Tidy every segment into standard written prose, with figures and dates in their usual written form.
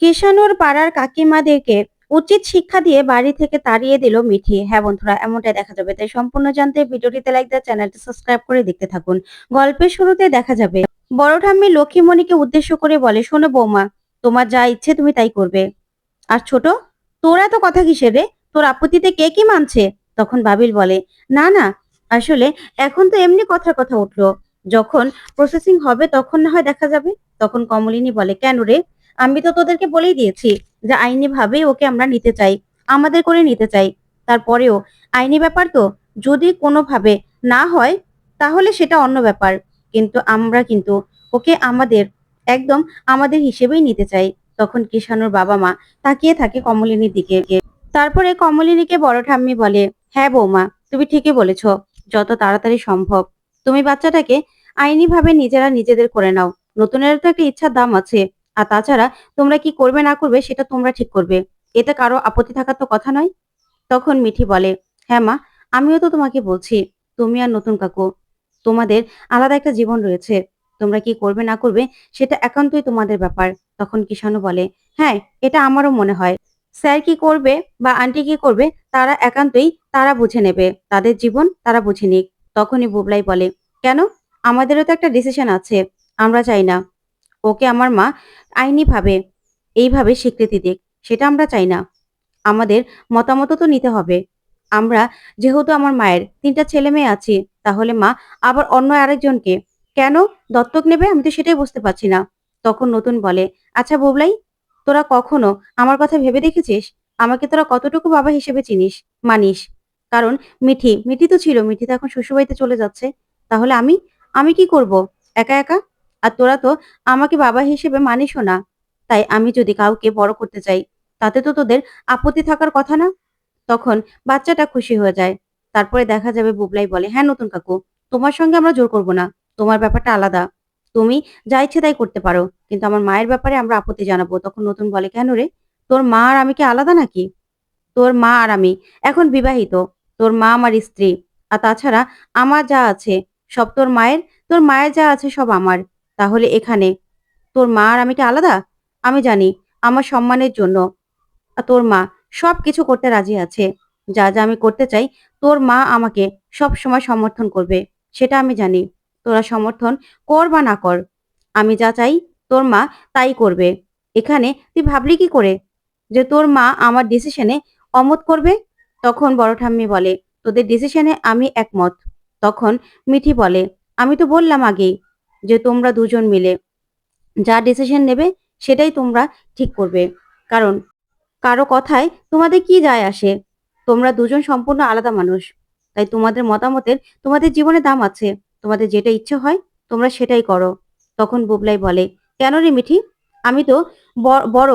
কিষাণুর পাড়ার কাকিমাদেরকে উচিত শিক্ষা দিয়ে বাড়ি থেকে তাড়িয়ে দিল মিঠি। হ্যাঁ বন্ধুরা, এমনটাই দেখা যাবে। তাই সম্পূর্ণ জানতে ভিডিওটিতে লাইক দিয়ে চ্যানেলটি সাবস্ক্রাইব করে দেখতে থাকুন। গল্পের শুরুতে দেখা যাবে বড় ঠাম্মি লক্ষ্মীমণিকে উদ্দেশ্য করে বলে, শোনো বৌমা, তোমার যা ইচ্ছে তুমি তাই করবে। আর ছোট, তোর এত কথা কিসের রে? তোর আপত্তিতে কে কি মানছে? তখন বাবিল বলে, না না, আসলে এখন তো এমনি কথার কথা উঠলো, যখন প্রসেসিং হবে তখন না হয় দেখা যাবে। তখন কমলিনী বলে, কেন রে? আমি তো তোদেরকে বলেই দিয়েছি যে আইনি ভাবেই ওকে আমরা নিতে চাই, আমাদের করে নিতে চাই। তারপরেও আইনি ব্যাপার তো, যদি কোনোভাবে না হয় তাহলে সেটা অন্য ব্যাপার, কিন্তু আমরা কিন্তু ওকে আমাদের, একদম আমাদের হিসেবেই নিতে চাই। তখন কিষাণুর বাবা মা তাকিয়ে থাকে কমলিনীর দিকে। তারপরে কমলিনীকে বড় ঠাম্মি বলে, হ্যাঁ বৌমা, তুমি ঠিকই বলেছ, যত তাড়াতাড়ি সম্ভব তুমি বাচ্চাটাকে আইনিভাবে নিজেরা নিজেদের করে নাও। নতুনের তো একটা ইচ্ছার দাম আছে। আর তাছাড়া তোমরা কি করবে না করবে সেটা তোমরা ঠিক করবে, এতে কারো আপত্তি থাকার তো কথা নয়। তখন মিঠি বলে, হ্যাঁ মা, আমিও তো তোমাকে বলছি, তুমি আর নতুন কাকু, তোমাদের আলাদা একটা জীবন রয়েছে। তোমরা কি করবে না করবে সেটা একান্তই তোমাদের ব্যাপার। তখন কিষাণু বলে, হ্যাঁ, এটা আমারও মনে হয়। স্যার কি করবে বা আন্টি কি করবে তারা একান্তই তারা বুঝে নেবে, তাদের জীবন তারা বুঝে নিক। তখনই বুবলাই বলে, কেন? আমাদেরও তো একটা ডিসিশন আছে। আমরা চাই না ওকে আমার মা আইনিভাবে এইভাবে স্বীকৃতি দিক, সেটা আমরা চাই না। আমাদের মতামত তো নিতে হবে। আমরা যেহেতু আমার মায়ের ৩টা ছেলে মেয়ে আছি, তাহলে মা আবার অন্য আরেকজনকে কেন দত্তক নেবে? আমি তো সেটাই বুঝতে পারছি না। তখন নতুন বলে, আচ্ছা বুবলাই, তোরা কখনো আমার কথা ভেবে দেখেছিস? আমাকে তোরা কতটুকু বাবা হিসেবে চিনিস, মানিস? কারণ মিঠি তো ছিল, মিঠি তো এখন শ্বশুরবাড়িতে চলে যাচ্ছে। তাহলে আমি আমি কি করব একা একা? আর তোরা তো আমাকে বাবা হিসেবে মানিসও না। তাই আমি যদি কাউকে বড় করতে চাই, তাতে তো তোদের আপত্তি থাকার কথা না। তখন বাচ্চাটা খুশি হয়ে যায়। তারপরে দেখা যাবে বুবলাই বলে, হ্যাঁ নতুন কাকু, তোমার সঙ্গে আমরা জোর করব না। তোমার ব্যাপারটা আলাদা, তুমি যা ইচ্ছে তাই করতে পারো, কিন্তু আমার মায়ের ব্যাপারে আমরা আপত্তি জানাবো। তখন নতুন বলে, কেন রে? তোর মা আর আমি কি আলাদা নাকি? তোর মা আর আমি এখন বিবাহিত, তোর মা আমার স্ত্রী। আর তাছাড়া আমার যা আছে সব তোর মায়ের, তোর মায়ের যা আছে সব আমার। তাহলে এখানে তোর মা আর আমি কি আলাদা? আমি জানি আমার সম্মানের জন্য তোর মা সবকিছু করতে রাজি আছে। যা যা আমি করতে চাই তোর মা আমাকে সব সময় সমর্থন করবে, সেটা আমি জানি। তোরা সমর্থন কর বা না কর, আমি যা চাই তোর মা তাই করবে। এখানে তুই ভাবলি কি করে যে তোর মা আমার ডিসিশনে অমত করবে? তখন বড় ঠাম্মি বলে, তোদের ডিসিশনে আমি একমত। তখন মিঠি বলে, আমি তো বললাম আগেই যে তোমরা দুজন মিলে যা ডিসিশন নেবে সেটাই তোমরা ঠিক করবে। কারণ কারো কথায় তোমাদের কি যায় আসে? তোমরা দুজন সম্পূর্ণ আলাদা মানুষ। তাই তোমাদের মতামতের তোমাদের জীবনে দাম আছে। তোমাদের যেটা ইচ্ছে হয় তোমরা সেটাই করো। তখন বুবলাই বলে, কেন রে মিঠি? আমি তো বড়,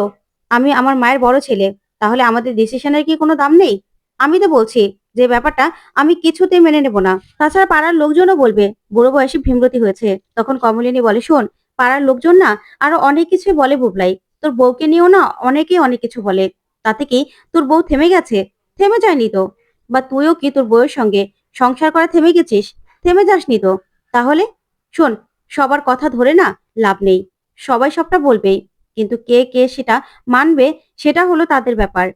আমি আমার মায়ের বড় ছেলে। তাহলে আমাদের ডিসিশনের কি কোনো দাম নেই? আমি তো বলছি যে ব্যাপারটা আমি কিছুতেই মেনে নেব না। তাছাড়া পাড়ার লোকজনও বলবে বুড়ো বয়সে ভীমরতি হয়েছে। তখন কমলিনী বলে, শোন, পাড়ার লোকজন না আরো অনেক কিছু বলে বুবলাই, তোর বউকে নিয়েও না অনেকেই অনেক কিছু বলে। তাতে কি তোর বউ থেমে গেছে? থেমে যায়নি তো। বা তুইও কি তোর বউয়ের সঙ্গে সংসার করা থেমে গেছিস? থেমে যাসনি তো। তাহলে শোন, সবার কথা ধরে না লাভ নেই। সবাই সবটা বলবেই, কিন্তু কে কে সেটা মানবে সেটা হলো তাদের ব্যাপার।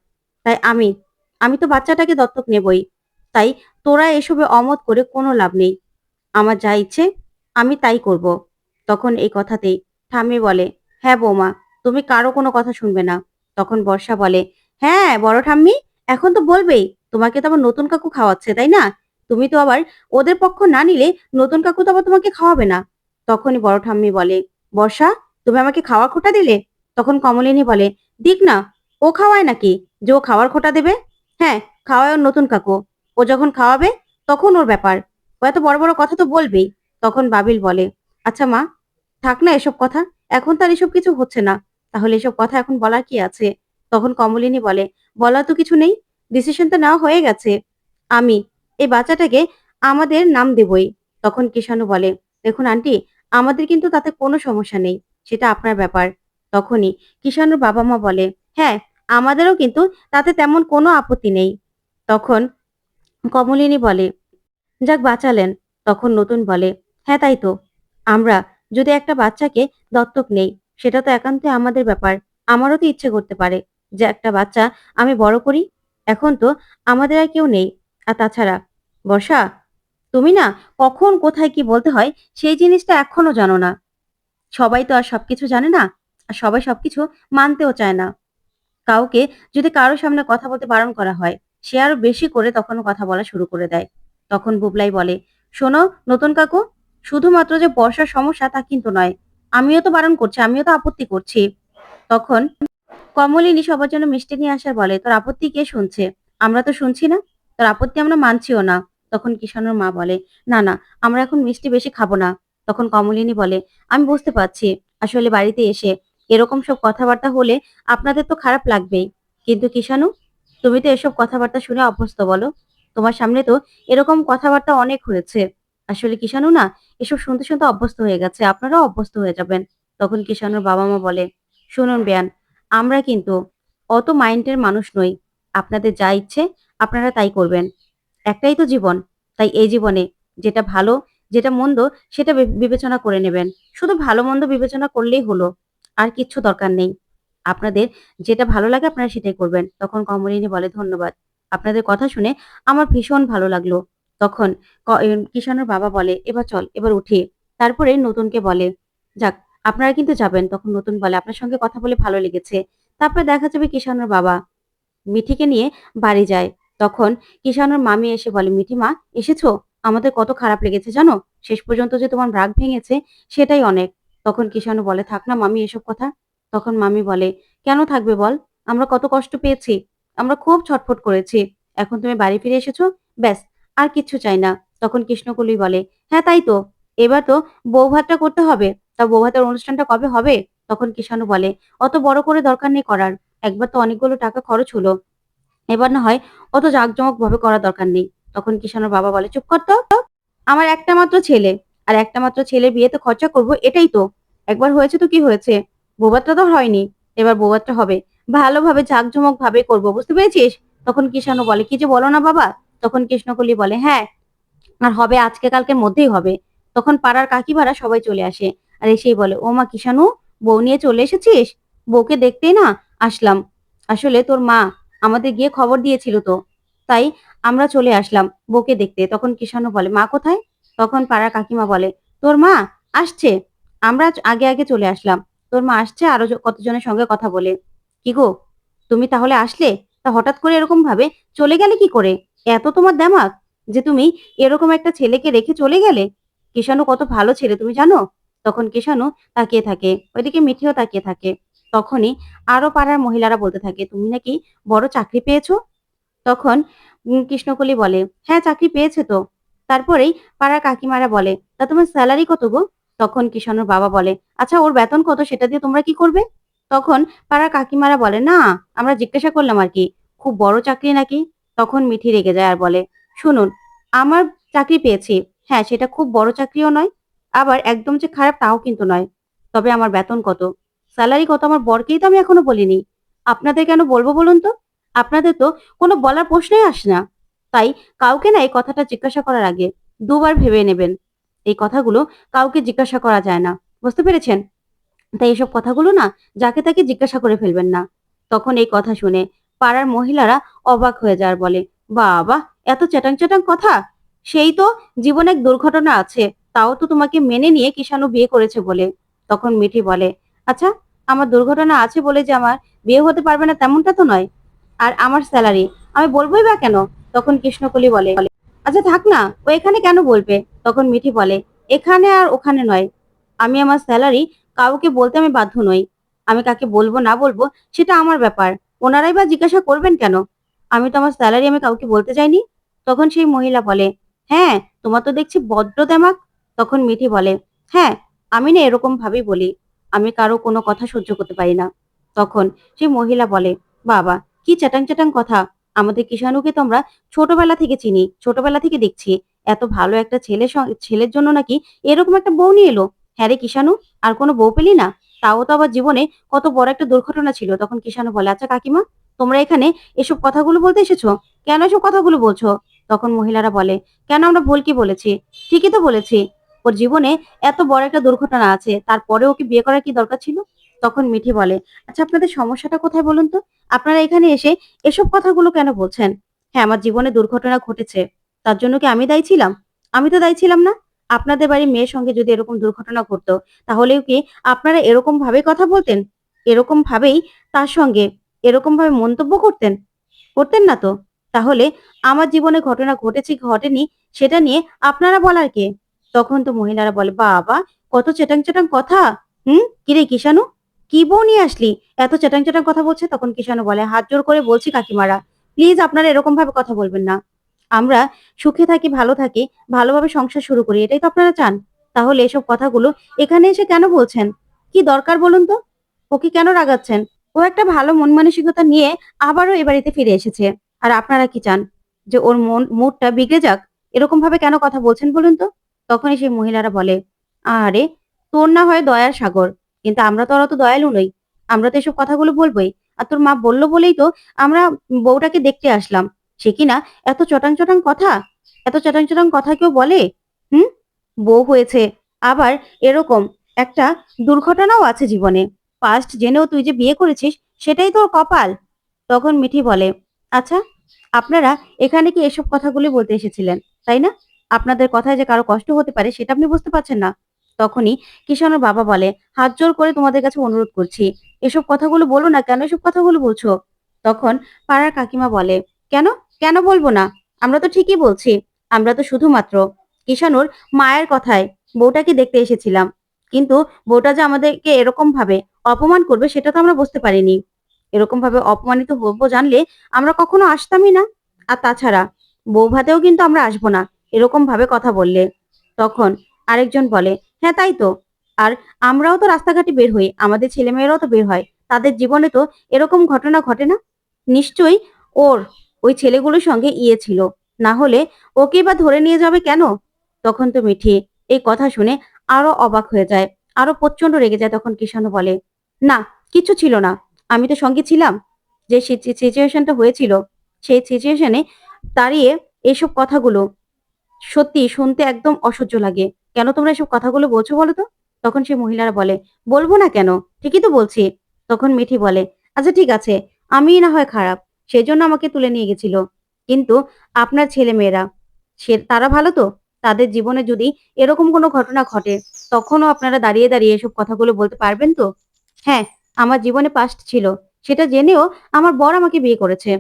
তাই আমি আমি তো বাচ্চাটাকে দত্তক নেবই। তাই তোরা এসবে অমত করে কোনো লাভ নেই। আমার যা ইচ্ছে আমি তাই করব। তখন এই কথাতেই ঠাম্মি বলে, হ্যাঁ বৌমা, তুমি কারো কোনো কথা শুনবে না। তখন বর্ষা বলে, হ্যাঁ বড় ঠাম্মি, এখন তো বলবেই, তোমাকে তো আবার নতুন কাকু খাওয়াচ্ছে তাই না? তুমি তো আবার ওদের পক্ষ না নিলে নতুন কাকু তো আবার তোমাকে খাওয়াবে না। তখনই বড় ঠাম্মি বলে, বর্ষা, তুমি আমাকে খাওয়ার খোটা দিলে? তখন কমলিনী বলে, দিক না, ও খাওয়ায় নাকি যে ও খাওয়ার খোটা দেবে? হ্যাঁ, খাওয়ায় ওর নতুন কাকু। ও যখন খাওয়াবে তখন ওর ব্যাপার, ও এত বড় বড় কথা তো বলবেই। তখন বাবিল বলে, আচ্ছা মা, থাক না এসব কথা, এখন তার এসব কিছু হচ্ছে না, তাহলে এসব কথা এখন বলার কি আছে? তখন কমলিনী বলে, বলার তো কিছু নেই, ডিসিশন তো নেওয়া হয়ে গেছে। আমি এই বাচ্চাটাকে আমাদের নাম দেবই। তখন কিষাণু বলে, দেখুন আন্টি, আমাদের কিন্তু তাতে কোনো সমস্যা নেই, সেটা আপনার ব্যাপার। তখনই কিষাণুর বাবা মা বলে, হ্যাঁ, আমাদেরও কিন্তু তাতে তেমন কোনো আপত্তি নেই। তখন কমলিনী বলে, যাক বাঁচালেন। তখন নতুন বলে, হ্যাঁ তাই তো, আমরা যদি একটা বাচ্চাকে দত্তক নেই সেটা তো একান্তই আমাদের ব্যাপার। আমারও তো ইচ্ছে করতে পারে যে একটা বাচ্চা আমি বড় করি। এখন তো আমাদের আর কেউ নেই। আর তাছাড়া বর্ষা, তুমি না কখন কোথায় কি বলতে হয় সেই জিনিসটা এখনো জানো না। সবাই তো আর সবকিছু জানে না। আর সবাই সবকিছু মানতেও চায় না। কাউকে যদি কারো সামনে কথা বলতে বারণ করা হয়, সে আরো বেশি করে তখন কথা বলা শুরু করে দেয়। তখন বুবলাই বলে, শোনো নতুন কাকু, শুধুমাত্র যে বর্ষার সমস্যা তা কিন্তু নয়। আমিও তো বারণ করছি, আমিও তো আপত্তি করছি। তখন কমলিনী সবার জন্য মিষ্টি নিয়ে আসার বলে, তোর আপত্তি কে শুনছে? আমরা তো শুনছি না। তোর আপত্তি আমরা মানছিও না। তখন কিষাণুর মা বলে, না না, আমরা এখন মিষ্টি বেশি খাবো না। তখন কমলিনী বলে, আমি বুঝতে পারছি, আসলে বাড়িতে এসে এরকম সব কথাবার্তা হলে আপনাদের তো খারাপ লাগবেই। কিন্তু কিষাণু, তুমি তো এসব কথাবার্তা শুনে অভ্যস্ত বলো। তোমার সামনে তো এরকম কথাবার্তা অনেক হয়েছে। আসলে কিষাণু না, এসব শুনতে শুনতে অভ্যস্ত হয়ে গেছে, আপনারাও অভ্যস্ত হয়ে যাবেন। তখন কিষাণুর বাবা মা বলে, শুনুন বেয়ান, আমরা কিন্তু অত মাইন্ডের মানুষ নই। আপনাদের যা ইচ্ছে আপনারা তাই করবেন। একটাই তো জীবন। তাই এই জীবনে যেটা ভালো, যেটা মন্দ সেটা বিবেচনা করে নেবেন। শুধু ভালো মন্দ বিবেচনা করলেই হলো। আর কিচ্ছু দরকার নেই। আপনাদের যেটা ভালো লাগে আপনারা সেটাই করবেন। তখন কমলিনী বলে, ধন্যবাদ। আপনাদের কথা শুনে আমার ভীষণ ভালো লাগলো। তখন কিষাণুর বাবা বলে, এবার চল, এবার উঠি। তারপরে নতুনকে বলে, যাক, আপনারা কিন্তু যাবেন। তখন নতুন বলে, আপনার সঙ্গে কথা বলে ভালো লেগেছে। তারপর দেখা যাবে কিষাণুর বাবা মিঠিকে নিয়ে বাড়ি যায়। তখন কিষাণুর মামি এসে বলে, মিঠি মা, এসেছো? আমাদের কত খারাপ লেগেছে জানো? শেষ পর্যন্ত যে তোমার রাগ ভেঙেছে সেটাই অনেক। তখন কিষাণু বলে, থাক না মামি এসব কথা। তখন মামি বলে, কেন থাকবে বল? আমরা কত কষ্ট পেয়েছি, আমরা খুব ছটফট করেছি। এখন তুমি বাড়ি ফিরে এসেছো, ব্যাস, আর কিচ্ছু চাই না। তখন কৃষ্ণকলি বলে, হ্যাঁ তাই তো, এবার তো বৌভাতটা করতে হবে। তা বৌভাতের অনুষ্ঠানটা কবে হবে? তখন কিষাণু বলে, অত বড় করে দরকার নেই করার। একবার তো অনেকগুলো টাকা খরচ হলো। এবার না হয় অত জাঁকজমক ভাবে করার দরকার নেই। তখন কিষাণুর বাবা বলে, চুপ কর তো। আমার একটা মাত্র ছেলে, আর একটা মাত্র ছেলের বিয়েতে খরচা করব, এটাই তো। একবার হয়েছে তো কি হয়েছে? বৌভাতটা তো হয়নি, এবার বৌভাতটা হবে। ভালোভাবে জাঁকজমক ভাবে করবো, বুঝতে পেরেছিস? তখন কিষাণু বলে, কি যে বলো না বাবা। তখন কৃষ্ণকলি বলে, হ্যাঁ, আর হবে আজকে কালকের মধ্যেই হবে। তখন পাড়ার কাকিমারা সবাই চলে আসে। আর এসেই বলে, ও মা কিষাণু, বউ নিয়ে চলে এসেছিস? বউকে দেখতেই না আসলাম। আসলে তোর মা আমাদের গিয়ে খবর দিয়েছিল তো, তাই আমরা চলে আসলাম বউকে দেখতে। তখন কিষাণু বলে, মা কোথায়? তখন পাড়ার কাকিমা বলে, তোর মা আসছে, আমরা আগে আগে চলে আসলাম। তোর মা আসছে আরো কতজনের সঙ্গে কথা বলে। কি গো, তুমি তাহলে আসলে? তা হঠাৎ করে এরকম ভাবে চলে গেলে কি করে? এত তোমার দেমাক যে তুমি এরকম একটা ছেলেকে রেখে চলে গেলে? কিষাণু কত ভালো ছেলে তুমি জানো? তখন কিষাণু তাকিয়ে থাকে, ওইদিকে মিঠিও তাকিয়ে থাকে। তখনই আরো পাড়ার মহিলারা বলতে থাকে, তুমি নাকি বড় চাকরি পেয়েছো? তখন কৃষ্ণকলি বলে, হ্যাঁ চাকরি পেয়েছে তো। তারপরেই পাড়ার কাকিমারা বলে, তা তোমার স্যালারি কত গো? তখন কিষাণুর বাবা বলে, আচ্ছা ওর বেতন কত সেটা দিয়ে তোমরা কি করবে? তখন পাড়ার কাকিমারা বলে, না, আমরা জিজ্ঞাসা করলাম আর কি, খুব বড় চাকরি নাকি? তখন মিঠি রেগে যায় আর বলে, শুনুন, আমার চাকরি পেয়েছি, হ্যাঁ সেটা খুব বড় চাকরিও নয়, আবার একদম যে খারাপ তাও কিন্তু নয়। তবে আমার বেতন কত, স্যালারি কত আমার বরকেই তো আমি এখনো বলিনি। আপনাদের কেন বলবো বলুন তো? আপনাদের তো কোনো বলার প্রশ্নই আসে না। তাই কাউকে না এই কথাটা জিজ্ঞাসা করার আগে দুবার ভেবে নেবেন। এই কথাগুলো কাউকে জিজ্ঞাসা করা যায় না। বুঝতে পেরেছেন? তাই এসব কথাগুলো না যাকে তাকে জিজ্ঞাসা করে ফেলবেন না। তখন এই কথা শুনে পাড়ার মহিলারা অবাক হয়ে যায় আর বলে, বাবা, এত চ্যাটাং চ্যাটাং কথা! সেই তো জীবনে এক দুর্ঘটনা আছে, তাও তো তোমাকে মেনে নিয়ে কিষাণু বিয়ে করেছে বলে। তখন মিঠি বলে, আচ্ছা, আমার দুর্ঘটনা আছে বলে যে আমার বিয়ে হতে পারবে না তেমনটা তো নয়। আর আমার স্যালারি আমি বলবোই বা কেন? তখন কৃষ্ণকলি বলে, আচ্ছা থাক না, ও এখানে কেন বলবে? তখন মিঠি বলে, এখানে আর ওখানে নয়, আমি আমার স্যালারি কাউকে বলতে আমি বাধ্য নই। আমি কাকে বলবো না বলবো সেটা আমার ব্যাপার। ওনারাই বা জিজ্ঞাসা করবেন কেন? আমি তো আমার স্যালারি আমি কাউকে বলতে চাইনি। তখন সেই মহিলা বলে, হ্যাঁ, তোমার তো দেখছি বড্ড দেমাক। তখন মিঠি বলে, হ্যাঁ, আমি না এরকম ভাবেই বলি, আমি কারো কোনো কথা সহ্য করতে পারি না। তখন সেই মহিলা বলে, বাবা, কি চ্যাটাং চ্যাটাং কথা! আমাদের কিষাণুকে তো আমরা ছোটবেলা থেকে চিনি, ছোটবেলা থেকে দেখছি। এত ভালো একটা ছেলের জন্য নাকি এরকম একটা বউ নিয়ে এলো? হ্যাঁ রে কিষাণু, আর কোনো বউ পেলি না? তাও তো আবার জীবনে কত বড় একটা দুর্ঘটনা ছিল। তখন কিষাণু বলে, আচ্ছা কাকিমা, তোমরা এখানে এসব কথাগুলো বলতে এসেছো? কেন এসব কথাগুলো বলছো? তখন মহিলারা বলে, কেন আমরা ভুল কি বলেছি? ঠিকই তো বলেছি। ওর জীবনে এত বড় একটা দুর্ঘটনা আছে, তারপরে ওকে বিয়ে করার কি দরকার ছিল? তখন মিঠি বলে, আচ্ছা আপনাদের সমস্যাটা কোথায় বলুন তো? আপনারা এখানে এসে এসব কথাগুলো কেন বলছেন? হ্যাঁ, আমার জীবনে দুর্ঘটনা ঘটেছে। তার জন্য কি আমি দায়ী ছিলাম? আমি তো দায়ী ছিলাম না। আপনাদের বাড়ির মেয়ের সঙ্গে যদি এরকম দুর্ঘটনা ঘটতো, তাহলেও কি আপনারা এরকম ভাবে কথা বলতেন? এরকম ভাবেই তার সঙ্গে এরকম ভাবে মন্তব্য করতেন? করতেন না তো? তাহলে আমার জীবনে ঘটনা ঘটেছে কি ঘটেনি সেটা নিয়ে আপনারা বলার কে? তখন তো মহিলারা বলে, বাবা! কত চেটাং, চেটাং কথা। হুম? কিরে কিষাণু? কি বউ নিয়ে আসলি? এত চেটাং, চেটাং কথা বলছে। তখন কিষাণু বলে, হাত জোড় করে বলছি কাকিমারা, প্লিজ আপনারা এরকম ভাবে কথা বলবেন না। আমরা সুখে থাকি, ভালো থাকি, ভালোভাবে সংসার শুরু করি। এটাই তো আপনারা চান। তাহলে এসব কথাগুলো এখানে এসে কেন বলছেন? কি দরকার বলুন তো? ওকে কেন রাগাচ্ছেন? ও একটা ভালো মন মানসিকতা নিয়ে আবারও এ বাড়িতে ফিরে এসেছে। আর আপনারা কি চান? যে ওর মুডটা বিগড়ে যাক? এরকম ভাবে কেন কথা বলছেন বলুন তো? তখনই সেই মহিলারা বলে, আরে তোর না হয় দয়ার সাগর, কিন্তু আমরা তো আর অত দয়ালু নই। আমরা তো এসব কথাগুলো বলবোই। আর তোর মা বলল বলেই তো আমরা বউটাকে দেখতে আসলাম। সে কিনা এত চটাং, চটাং কথা? এত চটাং, চটাং কথা কেউ বলে? হুম? বউ হয়েছে। আবার এরকম একটা দুর্ঘটনাও আছে জীবনে। পাস্ট জেনেও তুই যে বিয়ে করেছিস সেটাই তোর কপাল। তখন মিঠি বলে, আচ্ছা আপনারা এখানে কি এসব কথাগুলি বলতে এসেছিলেন, তাই না? আপনাদের কথায় যে কারো কষ্ট হতে পারে সেটা আপনি বুঝতে পারছেন না। তখনই কিষাণুর বাবা বলে, হাত জোড় করে তোমাদের কাছে অনুরোধ করছি। এসব কথাগুলো বলো না, কেন এসব কথাগুলো বলছো? তখন পাড়ার কাকিমা বলে, কেন? কেন বলবো না? আমরা তো ঠিকই বলছি। আমরা তো শুধুমাত্র কিষাণুর মায়ের কথায় বউটাকে দেখতে এসেছিলাম। কিন্তু বউটা যে আমাদেরকে এরকম ভাবে অপমান করবে সেটা তো আমরা বুঝতে পারিনি। এরকম ভাবে অপমানিত হবো জানলে আমরা কখনো আসতামই না। আর তাছাড়া বউ ভাতেও কিন্তু আমরা আসবো না এরকম ভাবে কথা বললে। তখন আরেকজন বলে, হ্যাঁ তাই তো। আর আমরাও তো রাস্তাঘাটে বের হই, আমাদের ছেলেমেয়েরাও তো বের হয়। তাদের জীবনে তো এরকম ঘটনা ঘটে না? নিশ্চয়ই ওর ওই ছেলেগুলোর সঙ্গে ইয়ে ছিল। না হলে ওকে বা ধরে নিয়ে যাবে কেন? তখন তো মিঠি এই কথা শুনে আরো অবাক হয়ে যায়, আরো প্রচন্ড রেগে যায়। তখন কিষাণু বলে, না, কিছু ছিল না। আমি তো সঙ্গে ছিলাম। যে সিচুয়েশনটা হয়েছিল সেই সিচুয়েশনে দাঁড়িয়ে এসব কথাগুলো সত্যি শুনতে একদম অসহ্য লাগে। কেন তোমরা এসব কথাগুলো বলছো বলো তো? তখন সে মহিলারা বলে, বলবো না কেন? ঠিকই তো বলছি। তখন মিঠি বলে, আচ্ছা ঠিক আছে, আমিই না হয় খারাপ। সেজন্য আমাকে তুলে নিয়ে গেছিল। কিন্তু আপনার ছেলেমেয়েরা তারা ভালো তো? তাদের জীবনে যদি এরকম কোনো ঘটনা ঘটে, তখনও আপনারা দাঁড়িয়ে, দাঁড়িয়ে এসব কথাগুলো বলতে পারবেন তো? হ্যাঁ, আমার জীবনে পাস্ট ছিল। সেটা জেনেও আমার বর আমাকে বিয়ে করেছে।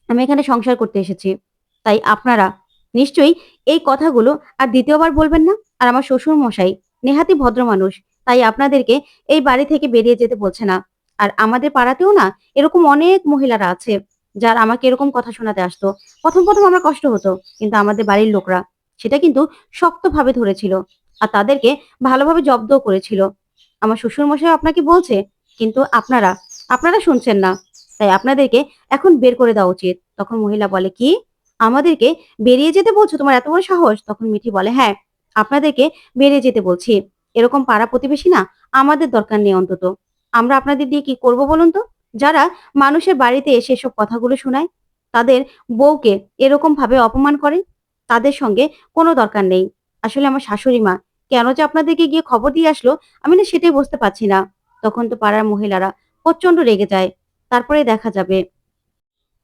আমি এখানে সংসার করতে এসেছি। তাই আপনারা নিশ্চয়ই এই কথাগুলো আর দ্বিতীয়বার বলবেন না। আর আমার শ্বশুর মশাই নেহাতি ভদ্র মানুষ। তাই আপনাদেরকে এই বাড়ি থেকে বেরিয়ে যেতে বলছে না। আর আমাদের পাড়াতেও না এরকম অনেক মহিলারা আছে, যারা আমাকে এরকম কথা শোনাতে আসতো। ১ম আমার কষ্ট হতো। কিন্তু আমাদের বাড়ির লোকরা সেটা কিন্তু শক্তভাবে ধরেছিল। আর তাদেরকে ভালোভাবে জব্দও করেছিল। আমার শ্বশুরমশাই আপনাকে বলছে, কিন্তু আপনারা শুনছেন না। তাই আপনাদেরকে এখন বের করে দেওয়া উচিত। তখন মহিলা বলে, কি? আমাদেরকে বেরিয়ে যেতে বলছো? তোমার এত বড় সাহস? তখন মিঠি বলে, হ্যাঁ, আপনাদেরকে বেরিয়ে যেতে বলছি। এরকম পাড়া প্রতিবেশী না আমাদের দরকার নেই অন্তত। আমরা আপনাদের দিয়ে কি করব বলুন তো? যারা মানুষের বাড়িতে এসে এসব কথাগুলো শোনায়, তাদের বউকে এরকম ভাবে অপমান করে, তাদের সঙ্গে কোনো দরকার নেই। আসলে আমার শাশুড়ি মা কেন যে আপনাদেরকে গিয়ে খবর দিয়ে আসলো, আমি না সেটাই বুঝতে পারছি না। তখন তো পাড়ার মহিলারা প্রচন্ড রেগে যায়। তারপরে দেখা যাবে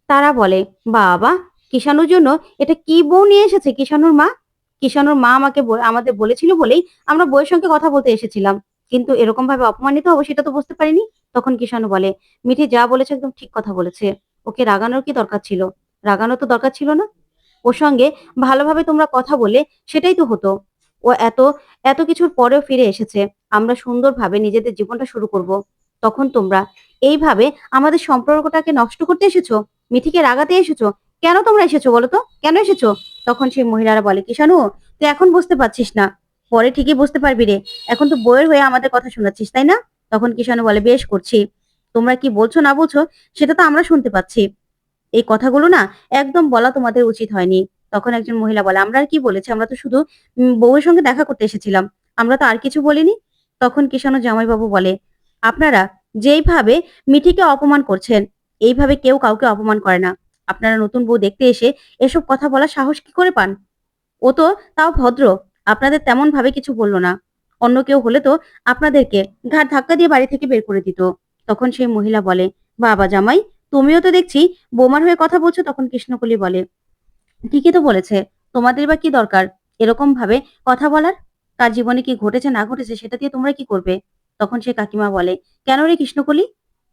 তারা বলে, বাবা! কিষাণুর জন্য এটা কি বউ নিয়ে এসেছে কিষাণুর মা? কিষাণুর মা আমাদের বলেছিল বলেই আমরা বউয়ের সঙ্গে কথা বলতে এসেছিলাম। কিন্তু এরকম ভাবে অপমানিত হবো সেটা তো বুঝতে পারিনি। তখন কিষাণু বলে, মিঠি যা বলেছে একদম ঠিক কথা বলেছে। ওকে রাগানোর কি দরকার ছিল? রাগানোর তো দরকার ছিল না। ওর সঙ্গে ভালোভাবে তোমরা কথা বললে সেটাই তো হতো। ও এত কিছুর পরেও ফিরে এসেছে। আমরা সুন্দরভাবে নিজেদের জীবনটা শুরু করব। তখন তোমরা এইভাবে আমাদের সম্পর্কটাকে নষ্ট করতে এসেছো? মিঠিকে রাগাতে এসেছো? কেন তোমরা এসেছো বলো তো? কেন এসেছো? তখন সেই মহিলারা বলে, কিষাণু তুই এখন বুঝতে পারছিস না। পরে ঠিকই বুঝতে পারবি রে। এখন তো বউয়ের হয়ে আমাদের কথা শোনাচ্ছিস, তাই না? তখন কিষাণু বলে, বেশ করছি। তোমরা কি বলছো না বলছো সেটা তো আমরা শুনতে পাচ্ছি। এই কথাগুলো না একদম বলা তোমাদের উচিত হয়নি। তখন একজন মহিলা বলে, আমরা আর কি বলেছি? আমরা তো শুধু বউয়ের সঙ্গে দেখা করতে এসেছিলাম। আমরা তো আর কিছু বলিনি। তখন কিষাণুর জামাইবাবু বলে, আপনারা যেইভাবে মিঠিকে অপমান করছেন, এইভাবে কেউ কাউকে অপমান করে না। আপনারা নতুন বউ দেখতে এসে এসব কথা বলার সাহস কি করে পান? ও তো তাও ভদ্র। আপনাদের তেমন ভাবে কিছু বলল না। অন্য কেউ হলে তো আপনাদেরকে ঘাড় ধাক্কা দিয়ে বাড়ি থেকে বের করে দিত। তখন সেই মহিলা বলে, বাবা জামাই, তুমিও তো দেখছি বৌমার হয়ে কথা বলছো। তখন কৃষ্ণকলি বলে, ঠিকই তো বলেছে, তোমাদের বা কি দরকার এরকম ভাবে কথা বলার? তার জীবনে কি ঘটেছে না ঘটেছে সেটা দিয়ে তোমরা কি করবে? তখন সে কাকিমা বলে, কেন রে কৃষ্ণকলি,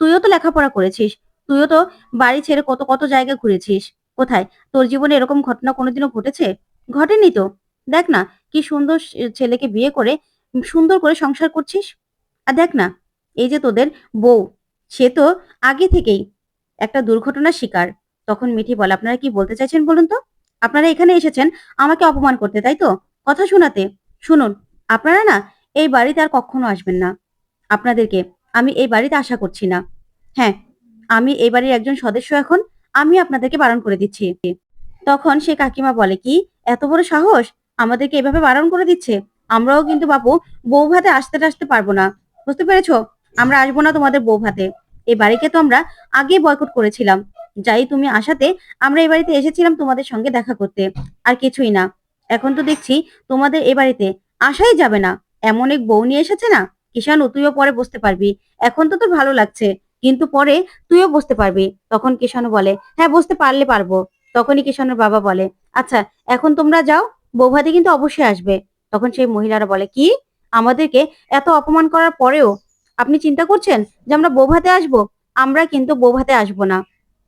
তুইও তো লেখাপড়া করেছিস, তুইও তো বাড়ি ছেড়ে কত কত জায়গা ঘুরেছিস। কোথায় তোর জীবনে এরকম ঘটনা কোনোদিনও ঘটেছে? ঘটেনি তো। দেখ না, কি সুন্দর ছেলেকে বিয়ে করে সুন্দর করে সংসার করছিস। আর দেখ না, এই যে তোদের বউ, সে তো আগে থেকেই একটা দুর্ঘটনার শিকার। তখন মিঠি বলে, আপনারা কি বলতে চাইছেন বলুন তো? আপনারা এখানে এসেছেন আমাকে অপমান করতে, তাই তো? কথা শোনাতে। শুনুন, আপনারা না এই বাড়িতে আর কখনো আসবেন না। আপনাদেরকে আমি এই বাড়িতে আশা করছি না। হ্যাঁ, আমি এই বাড়ির একজন সদস্য এখন। আমি আপনাদেরকে বারণ করে দিচ্ছি। তখন সে কাকিমা বলে, কি এত বড় সাহস, আমাদেরকে এভাবে বারণ করে দিচ্ছে? আমরাও কিন্তু বাপু বউ ভাতে আসতে টাসতে পারবো না, বুঝতে পেরেছো? আমরা আসবো না তোমাদের বউ ভাতে। এই বাড়িকে তো আমরা আগেই বয়কট করেছিলাম। যাই তুমি আসাতে আমরা এই বাড়িতে এসেছিলাম তোমাদের সঙ্গে দেখা করতে, আর কিছুই না। এখন তো দেখছি তোমাদের এ বাড়িতে আসাই যাবে না। এমন এক বউ নিয়ে এসেছে না, কিষানু তুইও পরে বসতে পারবি। এখন তো তোর ভালো লাগছে, কিন্তু পরে তুইও বসতে পারবি। তখন কিষানু বলে, হ্যাঁ বসতে পারলে পারবো। তখনই কিষানের বাবা বলে, আচ্ছা এখন তোমরা যাও, বৌভাতে কিন্তু অবশ্যই আসবে। তখন সেই মহিলারা বলে, কি আমাদেরকে এত অপমান করার পরেও আপনি চিন্তা করছেন যে আমরা বৌভাতে আসবো? আমরা কিন্তু বৌভাতে আসবো না।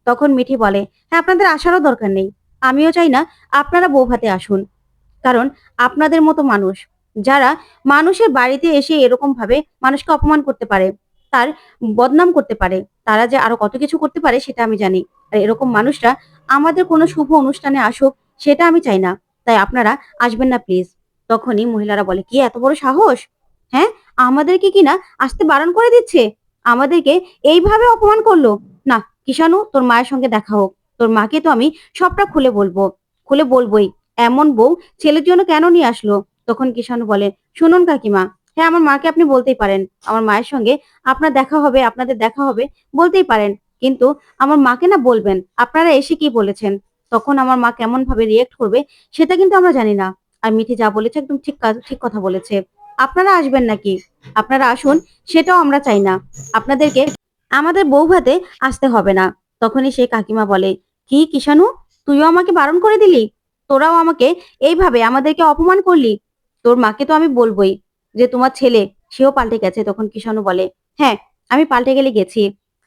তখন মিঠি বলে, হ্যাঁ আপনাদের আসারও দরকার নেই। আমিও চাই না আপনারা বৌভাতে আসুন। কারণ আপনাদের মতো মানুষ, যারা মানুষের বাড়িতে এসে এরকম ভাবে মানুষকে অপমান করতে পারে, তার বদনাম করতে পারে, তারা যে আরো কত কিছু করতে পারে সেটা আমি জানি। আর এরকম মানুষরা আমাদের কোনো শুভ অনুষ্ঠানে আসুক, সেটা আমি চাই না। তাই আপনারা আসবেন না প্লিজ। তখনই মহিলারা বলে, কি এত বড় সাহস, হ্যাঁ, আমাদেরকে কিনা আসতে বারণ করে দিচ্ছে, আমাদেরকে এইভাবে অপমান করলো। না কিষানু, তোর মায়ের সঙ্গে দেখা হোক। তোর মাকে তো আমি সবটা খুলে বলবো, খুলে বলবোই। এমন বউ ছেলের জন্য কেন নিয়ে আসলো? তখন কিষানু বলে, শুনুন কাকিমা, হ্যাঁ আমার মাকে আপনি বলতেই পারেন, আমার মায়ের সঙ্গে আপনার দেখা হবে, আপনাদের দেখা হবে, বলতেই পারেন। কিন্তু আমার মাকে না বলবেন আপনারা এসে কি বলেছেন। তখন আমার মা কেমন ভাবে রিয়েক্ট করবে সেটা কিন্তু আমরা জানি না। আর মিঠি যা বলেছে একদম ঠিক কথা বলেছে। আপনারা আসবেন নাকি? আপনারা আসুন, সেটাও আমরা চাই না। আপনাদেরকে আমাদের বউ ভাতে আসতে হবে না। তখনই সেই কাকিমা বলে, কি কিষানু, তুইও আমাকে বারণ করে দিলি? তোরাও আমাকে এইভাবে আমাদেরকে অপমান করলি? তোর মাকে তো আমি বলবোই যে তোমার ছেলে সেও পাল্টে গেছে। তখন কিষানু বলে, হ্যাঁ আমি পাল্টে গেলে গেছি।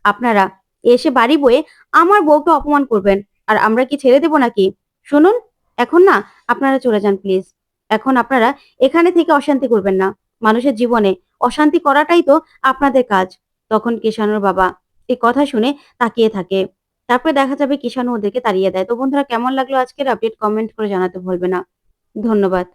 আপনারা এসে বাড়ি বয়ে আমার বউকে অপমান করবেন, আর আমরা কি ছেড়ে দেব নাকি? শুনুন, এখন না আপনারা চলে যান প্লিজ। এখন আপনারা এখানে থেকে অশান্তি করবেন না। মানুষের জীবনে অশান্তি করাটাই তো আপনাদের কাজ। তখন কিষানুর বাবা এই কথা শুনে তাকিয়ে থাকে। তারপরে দেখা যাবে কিষানু ওদেরকে তাড়িয়ে দেয়। তো বন্ধুরা, কেমন লাগলো আজকের আপডেট কমেন্ট করে জানাতে ভুলবে না। ধন্যবাদ।